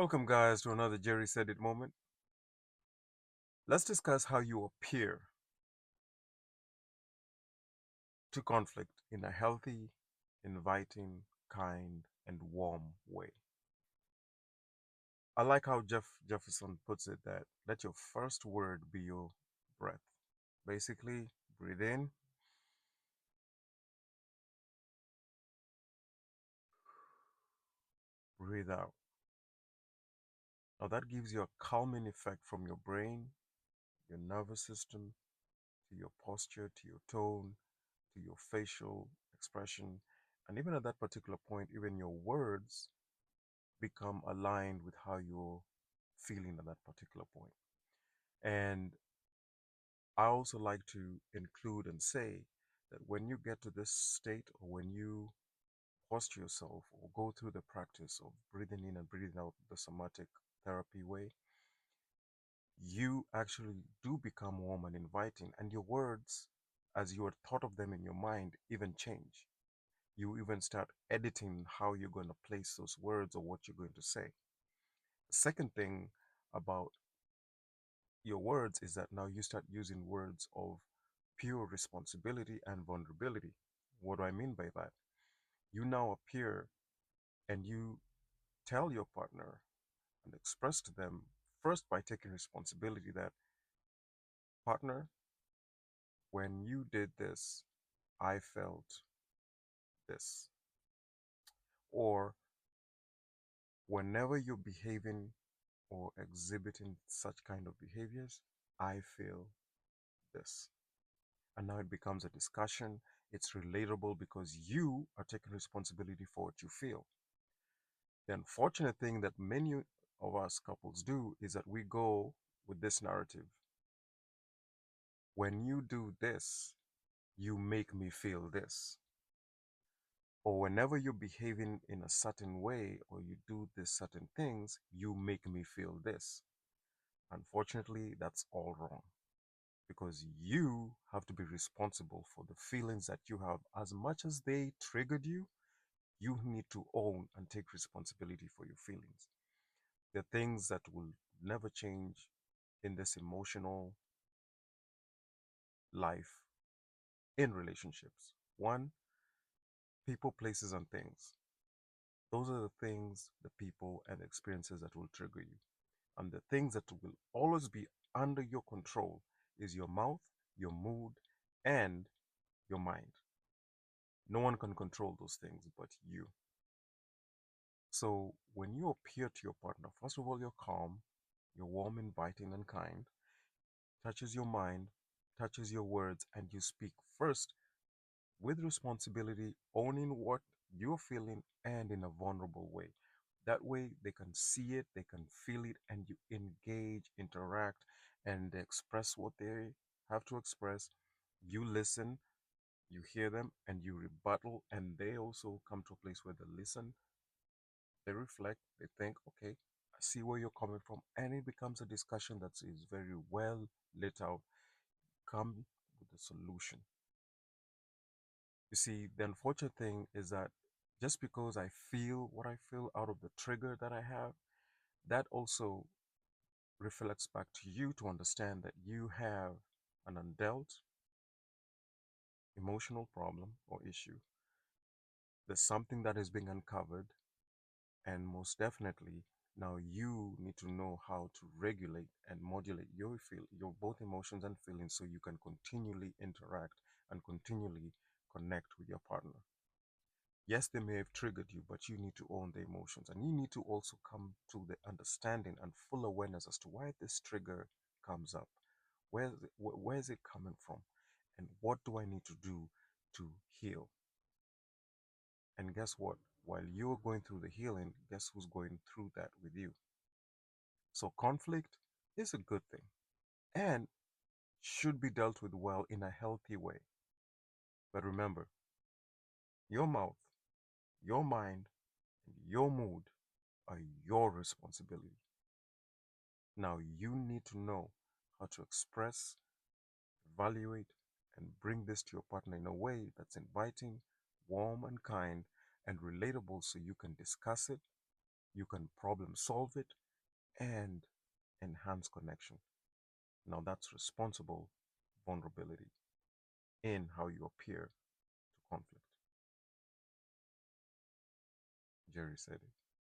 Welcome, guys, to another Jerry Said It moment. Let's discuss how you appear to conflict in a healthy, inviting, kind, and warm way. I like how Jefferson puts it that let your first word be your breath. Basically, breathe in, breathe out. Now, that gives you a calming effect from your brain, your nervous system, to your posture, to your tone, to your facial expression, and even at that particular point, even your words become aligned with how you're feeling at that particular point. And I also like to include and say that when you get to this state or when you posture yourself or go through the practice of breathing in and breathing out the somatic therapy way, you actually do become warm and inviting, and your words, as you had thought of them in your mind, even change. You even start editing how you're going to place those words or what you're going to say. The second thing about your words is that now you start using words of pure responsibility and vulnerability. What do I mean by that? You now appear and you tell your partner and express to them first by taking responsibility that, partner, when you did this, I felt this. Or whenever you're behaving or exhibiting such kind of behaviors, I feel this. And now it becomes a discussion. It's relatable because you are taking responsibility for what you feel. The unfortunate thing that many of us couples do is that we go with this narrative. When you do this, you make me feel this. Or whenever you're behaving in a certain way or you do these certain things, you make me feel this. Unfortunately, that's all wrong because you have to be responsible for the feelings that you have. As much as they triggered you, you need to own and take responsibility for your feelings. The things that will never change in this emotional life in relationships. One, people, places, and things. Those are the things, the people, and experiences that will trigger you. And the things that will always be under your control is your mouth, your mood, and your mind. No one can control those things but you. So when you appear to your partner, first of all, you're calm, you're warm, inviting, and kind, touches your mind, touches your words, and you speak first with responsibility, owning what you're feeling and in a vulnerable way. That way, they can see it, they can feel it, and you engage, interact, and express what they have to express. You listen, you hear them, and you rebuttal, and they also come to a place where they listen, they reflect, they think, okay, I see where you're coming from, and it becomes a discussion that is very well lit out. Come with a solution. You see, the unfortunate thing is that just because I feel what I feel out of the trigger that I have, that also reflects back to you to understand that you have an undealt emotional problem or issue. There's something that is being uncovered, and most definitely, now you need to know how to regulate and modulate your both emotions and feelings so you can continually interact and continually connect with your partner. Yes, they may have triggered you, but you need to own the emotions and you need to also come to the understanding and full awareness as to why this trigger comes up. Where is it coming from? And what do I need to do to heal? And guess what? While you're going through the healing, guess who's going through that with you? So conflict is a good thing and should be dealt with well in a healthy way. But remember, your mouth, your mind, and your mood are your responsibility. Now you need to know how to express, evaluate, and bring this to your partner in a way that's inviting, warm, and kind, and relatable so you can discuss it, You can problem solve it and enhance connection. Now that's responsible vulnerability in how you appear to conflict. Jerry said it.